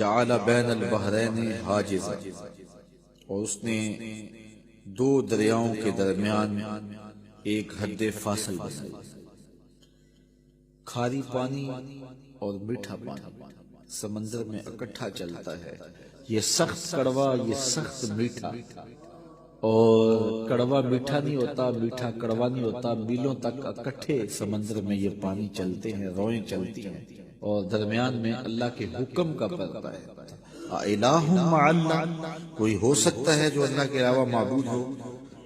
جعل بین البحرین حاجزا، اور اس نے دو دریاؤں کے درمیان ایک حد فاصل بنائی، کھاری پانی اور میٹھا پانی سمندر میں اکٹھا چلتا ہے، یہ سخت کڑوا، یہ سخت میٹھا، اور کڑوا میٹھا نہیں ہوتا، میٹھا کڑوا نہیں ہوتا، میلوں تک اکٹھے سمندر میں یہ پانی چلتے ہیں، روئیں چلتی ہیں، اور درمیان میں اللہ کے حکم کا پردہ ہے۔ الہ مع اللہ، کوئی ہو سکتا ہے جو اللہ کے علاوہ معبود ہو؟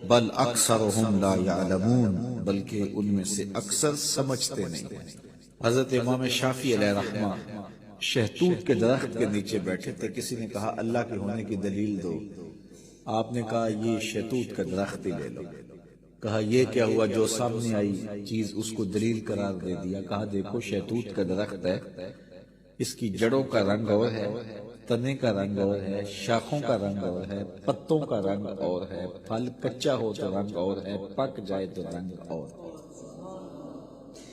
بل اکثرہم لا یعلمون، بلکہ ان میں سے اکثر سمجھتے نہیں ہیں۔ حضرت امام شافعی علیہ رحمہ شہتوت کے درخت کے نیچے بیٹھے تھے، کسی نے کہا اللہ کے ہونے کی دلیل دو، آپ نے کہا یہ شہتوت کا درخت ہی لے لو۔ کہا یہ کیا ہوا، جو سامنے آئی چیز اس کو دلیل قرار دے دیا۔ کہا دیکھو شہتوت کا درخت ہے، اس کی جڑوں کا رنگ اور ہے، تنے کا رنگ اور ہے، شاخوں کا رنگ اور ہے، پتوں کا رنگ اور ہے، پھل کچا ہو تو رنگ اور ہے، پک جائے تو رنگ اور ہے،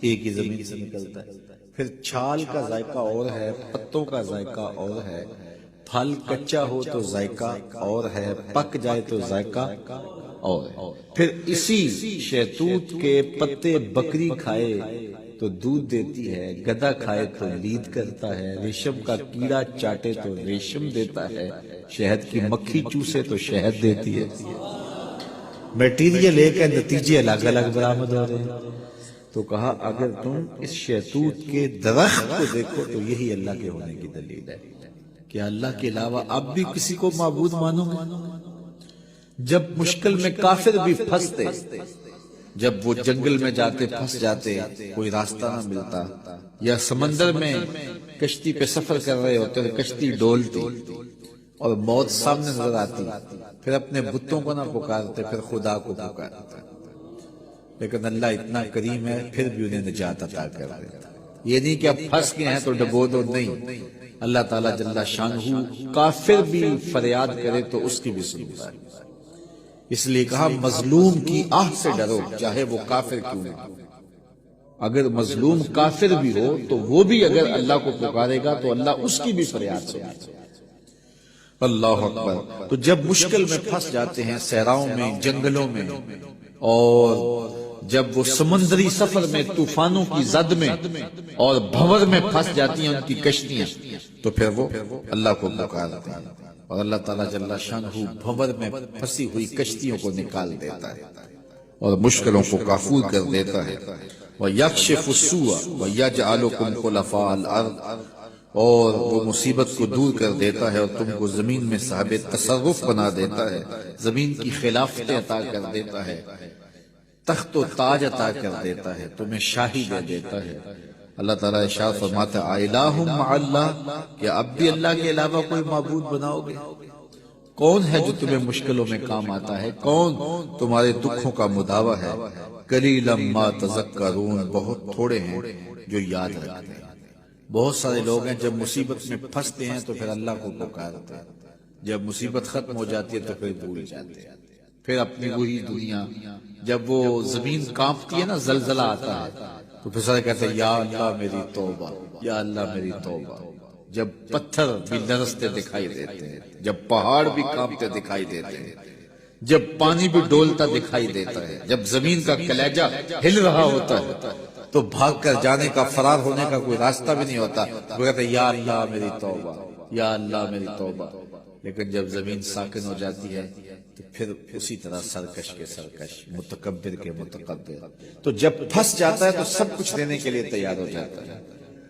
ایک ہی زمین سے نکلتا ہے۔ پھر چھال کا ذائقہ اور ہے، پتوں کا ذائقہ اور ہے، پھل کچا ہو تو ذائقہ اور ہے، پک جائے تو ذائقہ اور ہے۔ پھر اسی شہتوت کے پتے بکری کھائے تو دودھ دیتی ہے، گدھا کھائے تو لید کرتا ہے، ریشم کا کیڑا چاٹے تو ریشم دیتا ہے، شہد کی مکھی چوسے تو شہد دیتی ہے۔ میٹیریل ایک ہے، نتیجے الگ الگ برآمد ہو رہے ہیں۔ تو کہا اگر تم اس شہتوت کے درخت کو دیکھو تو یہی اللہ کے ہونے کی دلیل ہے کہ اللہ کے علاوہ اب بھی کسی کو معبود مانو گے؟ جب مشکل میں کافر بھی پھنستے، جب وہ جنگل میں جاتے پھنس جاتے، کوئی راستہ نہ ملتا، یا سمندر میں کشتی پہ سفر کر رہے ہوتے تو کشتی ڈولتی اور موت سامنے نظر آتی، پھر اپنے بتوں کو نہ پکارتے، پھر خدا کو پکارتے، لیکن اللہ اتنا کریم ہے پھر بھی انہیں نجات عطا کر دیتا۔ یہ نہیں کہ اب پھنس گئے ہیں تو ڈبو دو، نہیں، اللہ تعالیٰ جل شانہ کافر بھی فریاد کرے تو اس کی بھی سنتا ہے۔ اس لیے کہا مظلوم کی آہ سے ڈرو چاہے وہ کافر کیوں نہ ہو۔ اگر مظلوم کافر بھی ہو تو وہ بھی اگر اللہ کو پکارے گا تو اللہ اس کی بھی فریاد سنے گا۔ اللہ اکبر۔ تو جب مشکل میں پھنس جاتے ہیں، صحراؤں میں، جنگلوں میں، اور جب وہ سمندری سفر میں طوفانوں کی زد میں اور بھنور میں پھنس جاتی ہیں ان کی کشتیاں، تو پھر وہ اللہ کو پکارتے ہیں، اور اللہ تعالیٰ جل شانہ بھنور میں پھنسی ہوئی کشتیوں کو نکال دیتا ہے اور مشکلوں کو کافور کر دیتا ہے۔ وَيَكْشِفُ السُّوءَ وَيَجْعَلُكُمْ خُلَفَاءَ الْأَرْضِ، اور وہ مصیبت کو دور کر دیتا ہے اور تم کو زمین میں صاحب تصرف بنا دیتا ہے، زمین کی خلافتیں عطا کر دیتا ہے، تخت و تاج عطا کر دیتا ہے، تمہیں شاہی دے دیتا ہے۔ اللہ تعالیٰ ارشاد فرماتا ہے الہ مع اللہ، کہ اب بھی اللہ کے علاوہ کوئی معبود بناؤ گے؟ کون ہے جو تمہیں مشکلوں میں کام آتا ہے؟ کون تمہارے دکھوں کا مداوع ہے؟ قلیلا ما تذکرون، بہت تھوڑے ہیں جو یاد رکھتے ہیں۔ بہت سارے لوگ ہیں جب مصیبت میں پھنستے ہیں تو پھر اللہ کو پکارتے ہیں، جب مصیبت ختم ہو جاتی ہے تو پھر بھول جاتے ہیں، پھر اپنی وہی دنیا۔ جب وہ زمین کانپتی ہے نا، زلزلہ آتا ہے، تو پھر سارے کہتے ہیں یا اللہ میری توبہ، یا اللہ میری توبہ۔ جب پتھر بھی لرزتے دکھائی دیتے ہیں، جب پہاڑ بھی کانپتے دکھائی دیتے ہیں، جب پانی بھی ڈولتا دکھائی دیتا ہے، جب زمین کا کلیجہ ہل رہا ہوتا ہے تو بھاگ کر جانے کا، فرار ہونے کا کوئی راستہ بھی نہیں ہوتا، وہ کہتے ہیں یا اللہ میری توبہ، یا اللہ میری توبہ۔ لیکن جب زمین ساکن ہو جاتی ہے تو پھر اسی طرح سرکش کے سرکش، متکبر کے متکبر۔ تو جب پھنس جاتا ہے تو سب کچھ دینے کے لیے تیار ہو جاتا ہے،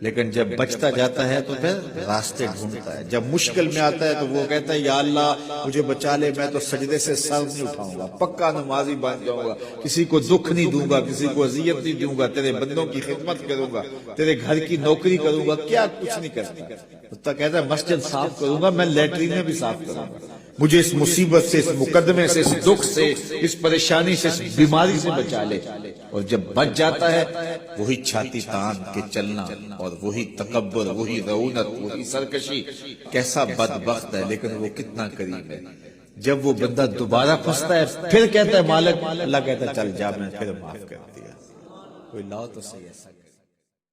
لیکن جب بچتا جاتا ہے تو پھر راستے ڈھونڈتا ہے۔ جب مشکل میں آتا ہے تو وہ کہتا ہے یا اللہ مجھے بچا لے، میں تو سجدے سے سر نہیں اٹھاؤں گا، پکا نمازی بن جاؤں گا، کسی کو دکھ نہیں دوں گا، کسی کو اذیت نہیں دوں گا، تیرے بندوں کی خدمت کروں گا، تیرے گھر کی نوکری کروں گا، کیا کچھ نہیں کرتا۔ تو کہتا ہے مسجد صاف کروں گا، میں لیٹرین میں بھی صاف کروں گا، مجھے اس مصیبت سے، اس مقدمے سے، اس دکھ سے، اس پریشانی سے، اس بیماری سے بچا لے۔ اور جب بچ جاتا ہے وہی چھاتی تان کے چلنا، اور وہی تکبر، وہی رعونت، وہی سرکشی۔ کیسا بدبخت ہے، لیکن وہ کتنا قریب ہے۔ جب وہ بندہ دوبارہ پھنستا ہے پھر کہتا ہے مالک، اللہ کہتا ہے چل جا، میں پھر معاف کر دیا۔ کوئی لاؤ تو صحیح ہے۔